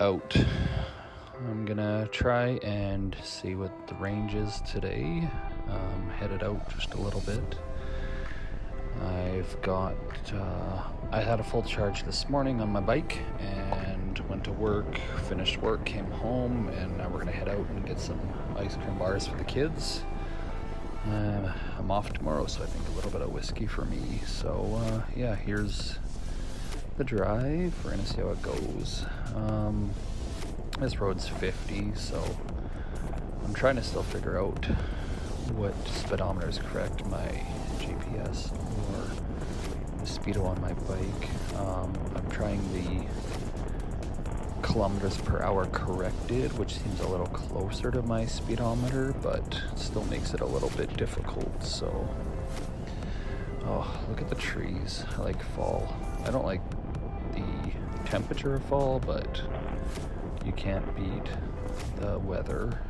out. I'm gonna try and see what the range is today. Headed out just a little bit. I had a full charge this morning on my bike and went to work, finished work, came home, and now we're gonna head out and get some ice cream bars for the kids. I'm off tomorrow, so I think a little bit of whiskey for me. So yeah, here's the drive. We're gonna see how it goes. This road's 50, so I'm trying to still figure out what speedometer is correct, my GPS or the speedo on my bike. I'm trying the kilometers per hour corrected, which seems a little closer to my speedometer, but still makes it a little bit difficult. So, oh, look at the trees. I like fall. I don't like the temperature of fall, but you can't beat the weather,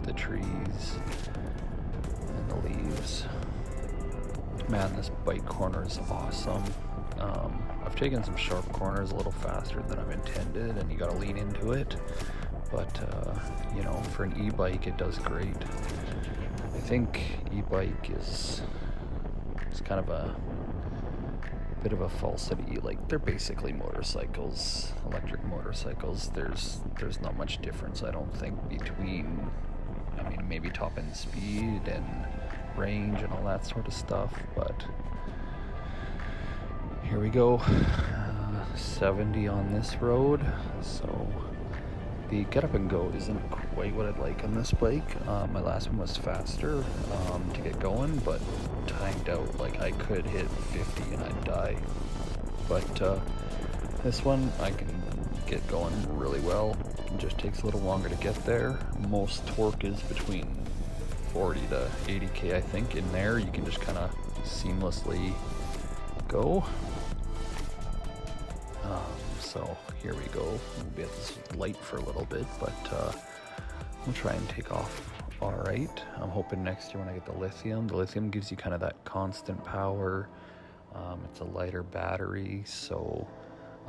the trees, and the leaves. Man, this bike corner is awesome. I've taken some sharp corners a little faster than I've intended, and you gotta lean into it. But, you know, for an e-bike, it does great. I think e-bike is kind of a bit of a falsity. Like, they're basically motorcycles, electric motorcycles. There's not much difference, I don't think, between, I mean, maybe top end speed and range and all that sort of stuff, but here we go. 70 on this road, so the get up and go isn't quite what I'd like on this bike. My last one was faster to get going, but timed out. Like, I could hit 50 and I'd die. But this one I can get going really well. It just takes a little longer to get there. Most torque is between 40 to 80k, I think. In there you can just kind of seamlessly go. So here we go. We'll be at this light for a little bit, but we'll try and take off all right. I'm hoping next year when I get the lithium gives you kind of that constant power. It's a lighter battery, so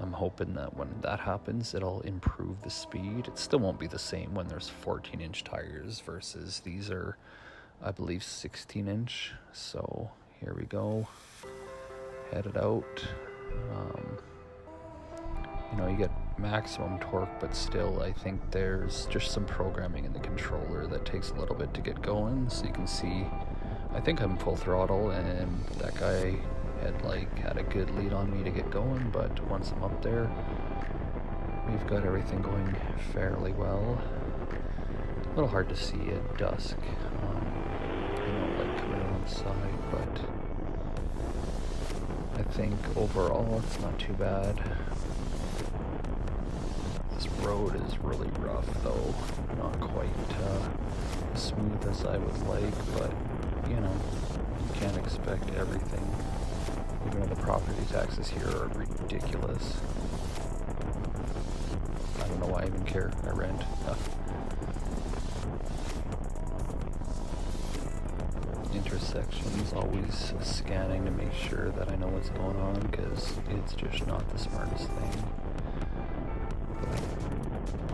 I'm hoping that when that happens, it'll improve the speed. It still won't be the same when there's 14-inch tires versus these are, I believe, 16-inch. So here we go. Headed out. You know, you get maximum torque, but still I think there's just some programming in the controller that takes a little bit to get going. So you can see, I think I'm full throttle, and that guy had a good lead on me to get going, but once I'm up there, we've got everything going fairly well. A little hard to see at dusk, you know, like coming on the side, but I think overall it's not too bad. This road is really rough, though, not quite as smooth as I would like, but, you know, you can't expect everything. Even though the property taxes here are ridiculous. I don't know why I even care. I rent. Intersections, always scanning to make sure that I know what's going on, because it's just not the smartest thing.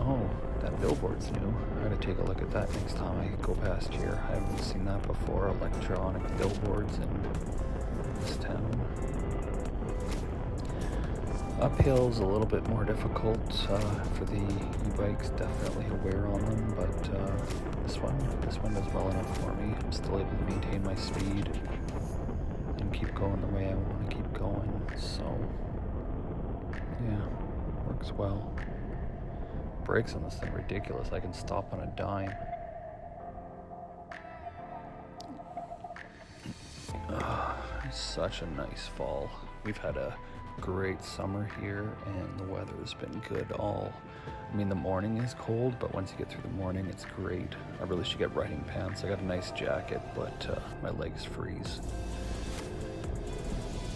Oh, that billboard's new. I gotta take a look at that next time I go past here. I haven't seen that before. Electronic billboards in this town. Uphill's a little bit more difficult for the e-bikes. Definitely a wear on them, but this one does well enough for me. I'm still able to maintain my speed and keep going the way I want to keep going. So yeah, works well. Brakes on this thing ridiculous. I can stop on a dime. It's such a nice fall. We've had a great summer here, and the weather's been good I mean, the morning is cold, but once you get through the morning, it's great. I really should get riding pants. I got a nice jacket, but my legs freeze.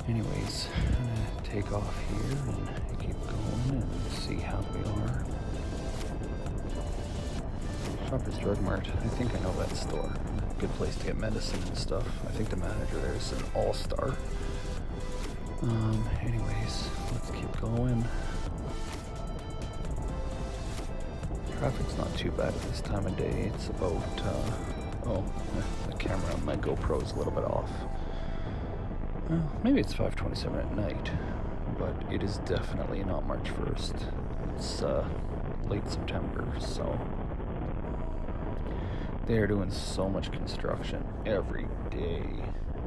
Anyways, I'm gonna take off here and keep going and see how we are. Shoppers Drug Mart. I think I know that store. Good place to get medicine and stuff. I think the manager there is an all-star. Anyways, let's keep going. Traffic's not too bad at this time of day. It's about, the camera on my GoPro is a little bit off. Well, maybe it's 5:27 at night, but it is definitely not March 1st. It's late September, so they're doing so much construction every day.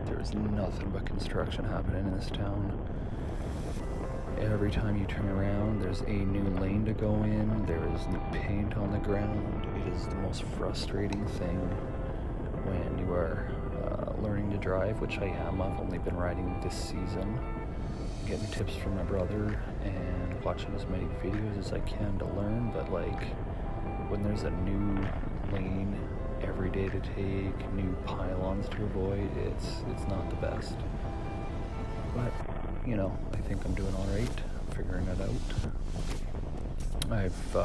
There's nothing but construction happening in this town. Every time you turn around, there's a new lane to go in, there is new paint on the ground. It is the most frustrating thing when you are learning to drive, which I am. I've only been riding this season, getting tips from my brother and watching as many videos as I can to learn, but like when there's a new lane every day to take, new pylons to avoid, it's not the best. But you know, I think I'm doing all right, figuring it out. I've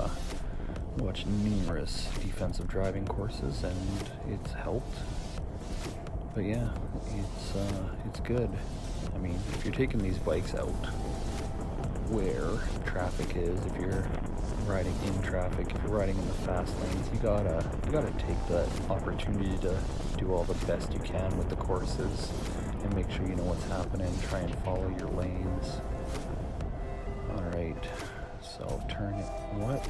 watched numerous defensive driving courses, and it's helped. But yeah, it's good. I mean, if you're taking these bikes out where traffic is, if you're riding in traffic, if you're riding in the fast lanes, you gotta take that opportunity to do all the best you can with the courses and make sure you know what's happening, try and follow your lanes. Alright, so turn it. What?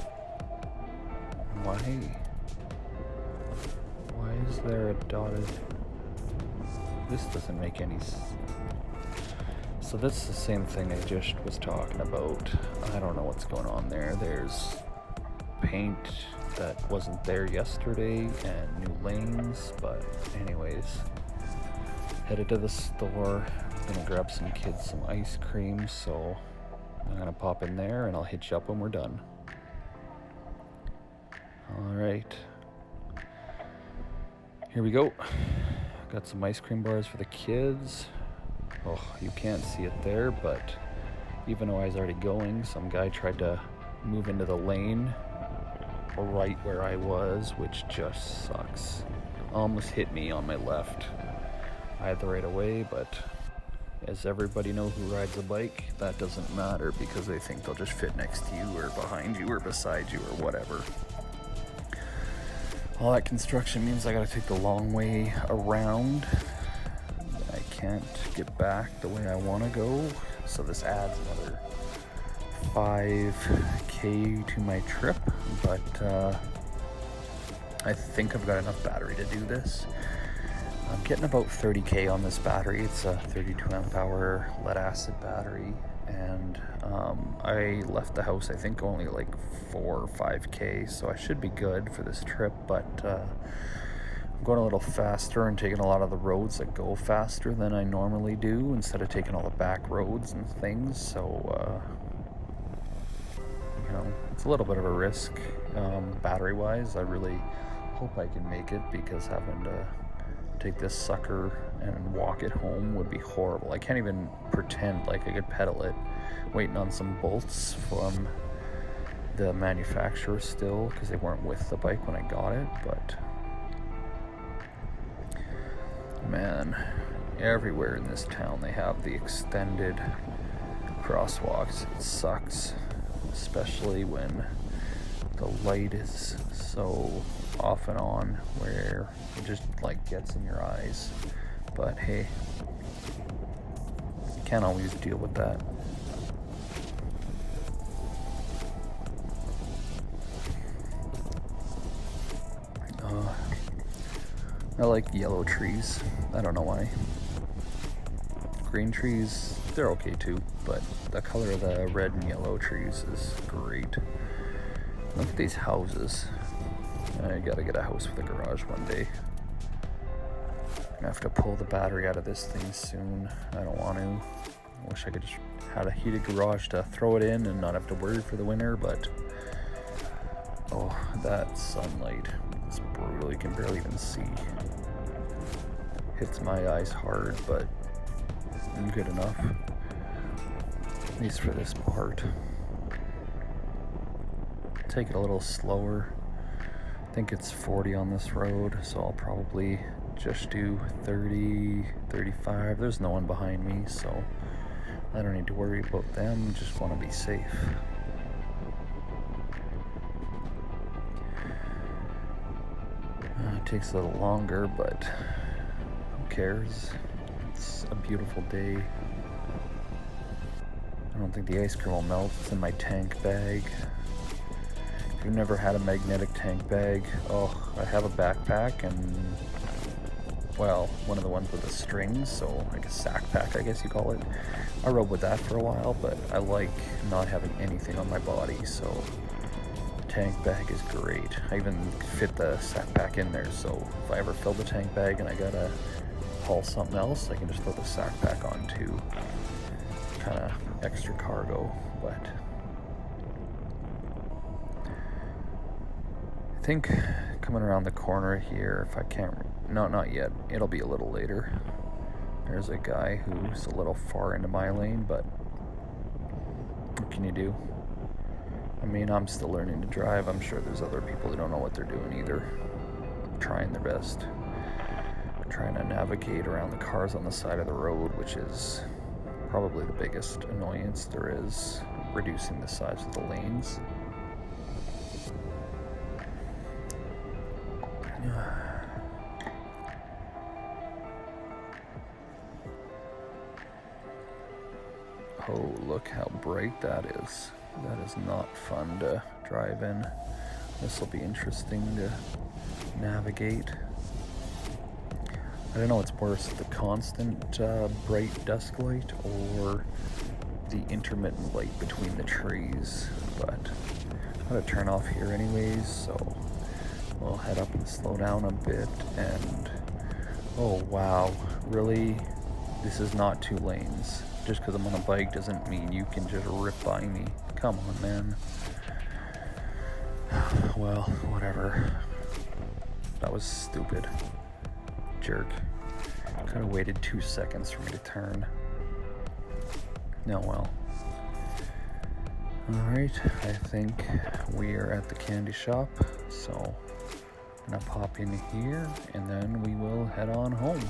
Why is there a dotted? This doesn't make any sense. So that's the same thing I just was talking about. I don't know what's going on there. There's paint that wasn't there yesterday and new lanes, but anyways, headed to the store. I'm gonna grab some kids some ice cream, so I'm gonna pop in there and I'll hit you up when we're done. Alright, here we go. Got some ice cream bars for the kids. Oh, you can't see it there, but even though I was already going, some guy tried to move into the lane right where I was, which just sucks. Almost hit me on my left. I had the right of way, but as everybody knows who rides a bike, that doesn't matter because they think they'll just fit next to you or behind you or beside you or whatever. All that construction means I gotta take the long way around. I can't get back the way I wanna go, so this adds another 5K to my trip, but I think I've got enough battery to do this. I'm getting about 30K on this battery. It's a 32 amp hour lead acid battery, and I left the house I think only like 4 or 5K, so I should be good for this trip, but I'm going a little faster and taking a lot of the roads that go faster than I normally do instead of taking all the back roads and things, so you know, it's a little bit of a risk battery wise. I really hope I can make it because having to take this sucker and walk it home would be horrible. I can't even pretend like I could pedal it, waiting on some bolts from the manufacturer still because they weren't with the bike when I got it. But man, everywhere in this town they have the extended crosswalks. It sucks, especially when the light is so off and on where it just like gets in your eyes. But hey, you can't always deal with that. I like yellow trees. I don't know why. Green trees, they're okay too, but the color of the red and yellow trees is great. Look at these houses. I gotta get a house with a garage one day. I have to pull the battery out of this thing soon. I don't want to. I wish I could just had a heated garage to throw it in and not have to worry for the winter, but oh, that sunlight is brutal. You can barely even see. Hits my eyes hard, but good enough. At least for this part. Take it a little slower. I think it's 40 on this road, so I'll probably just do 30, 35. There's no one behind me, so I don't need to worry about them. Just want to be safe. takes a little longer, but who cares? It's a beautiful day. I don't think the ice cream will melt. It's in my tank bag. If you've never had a magnetic tank bag, oh, I have a backpack and, well, one of the ones with the strings, so like a sack pack, I guess you call it. I rode with that for a while, but I like not having anything on my body, so the tank bag is great. I even fit the sack pack in there, so if I ever fill the tank bag and I gotta haul something else, I can just throw the sack pack on too. Kind of extra cargo, but I think coming around the corner here, if I can't, no, not yet, it'll be a little later. There's a guy who's a little far into my lane, but what can you do? I mean, I'm still learning to drive. I'm sure there's other people who don't know what they're doing either, trying their best, trying to navigate around the cars on the side of the road, which is probably the biggest annoyance there is, reducing the size of the lanes. Oh, look how bright that is. That is not fun to drive in. This will be interesting to navigate. I don't know what's worse, the constant bright dusk light or the intermittent light between the trees. But I'm going to turn off here anyways, so we'll head up and slow down a bit. And oh wow, really? This is not 2 lanes. Just because I'm on a bike doesn't mean you can just rip by me. Come on, man. Well, whatever. That was stupid. Jerk. Could have waited 2 seconds for me to turn. No, well. Alright, I think we are at the candy shop, so I'm gonna pop in here and then we will head on home.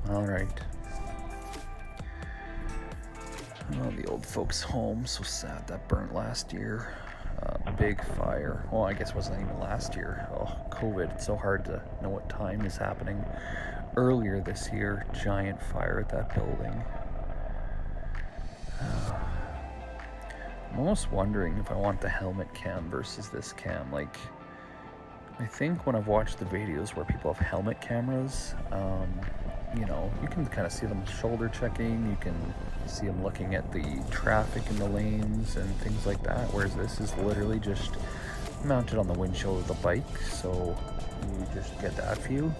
Alright. Oh, the old folks' home, so sad that burnt last year. Big fire. Well, I guess it wasn't even last year. Oh, COVID. It's so hard to know what time is happening. Earlier this year, giant fire at that building. I'm almost wondering if I want the helmet cam versus this cam. Like, I think when I've watched the videos where people have helmet cameras, you know, you can kind of see them shoulder checking, you can see them looking at the traffic in the lanes and things like that, whereas this is literally just mounted on the windshield of the bike, so you just get that view.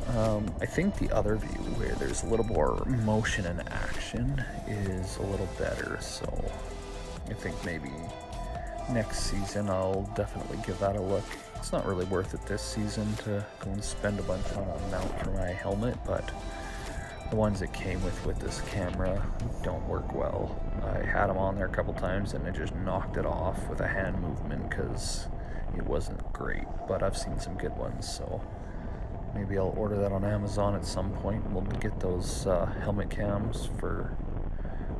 I think the other view, where there's a little more motion and action, is a little better, so I think maybe next season I'll definitely give that a look. It's not really worth it this season to go and spend a bunch on a mount for my helmet, but the ones that came with this camera don't work well. I had them on there a couple times and I just knocked it off with a hand movement because it wasn't great, but I've seen some good ones, so maybe I'll order that on Amazon at some point and we'll get those helmet cams for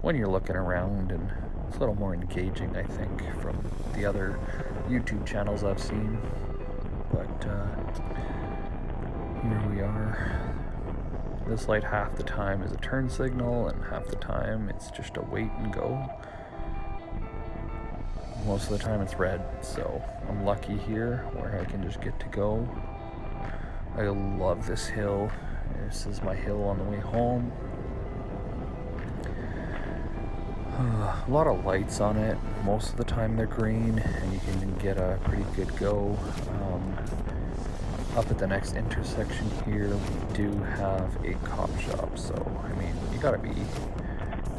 when you're looking around, and it's a little more engaging, I think, from the other YouTube channels I've seen. But here we are. This light half the time is a turn signal and half the time it's just a wait and go. Most of the time it's red, so I'm lucky here where I can just get to go. I love this hill. This is my hill on the way home. A lot of lights on it. Most of the time they're green and you can get a pretty good go. Up at the next intersection here we do have a cop shop, so I mean you gotta be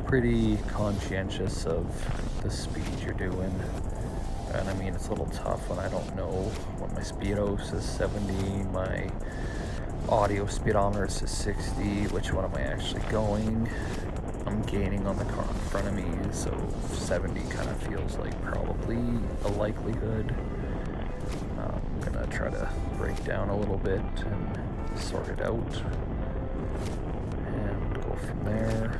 pretty conscientious of the speed you're doing. And I mean it's a little tough when I don't know when my speedo says 70, my audio speedometer says 60, which one am I actually going? I'm gaining on the car in front of me, so 70 kind of feels like probably a likelihood. I'm gonna try to break down a little bit and sort it out and go from there.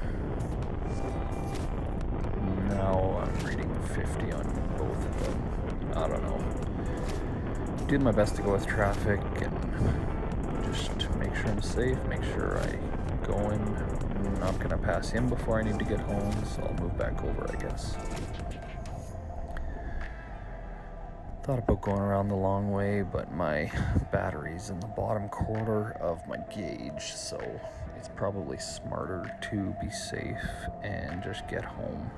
Now I'm reading 50 on both of them. I don't know, doing my best to go with traffic and just make sure I'm safe, make sure I go in. I'm not gonna pass him before I need to get home, so I'll move back over, I guess. Thought about going around the long way, but my battery's in the bottom quarter of my gauge, so it's probably smarter to be safe and just get home.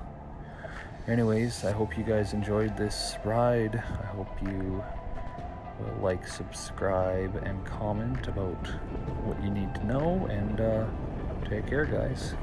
Anyways, I hope you guys enjoyed this ride. I hope you will like, subscribe, and comment about what you need to know, and take care, guys.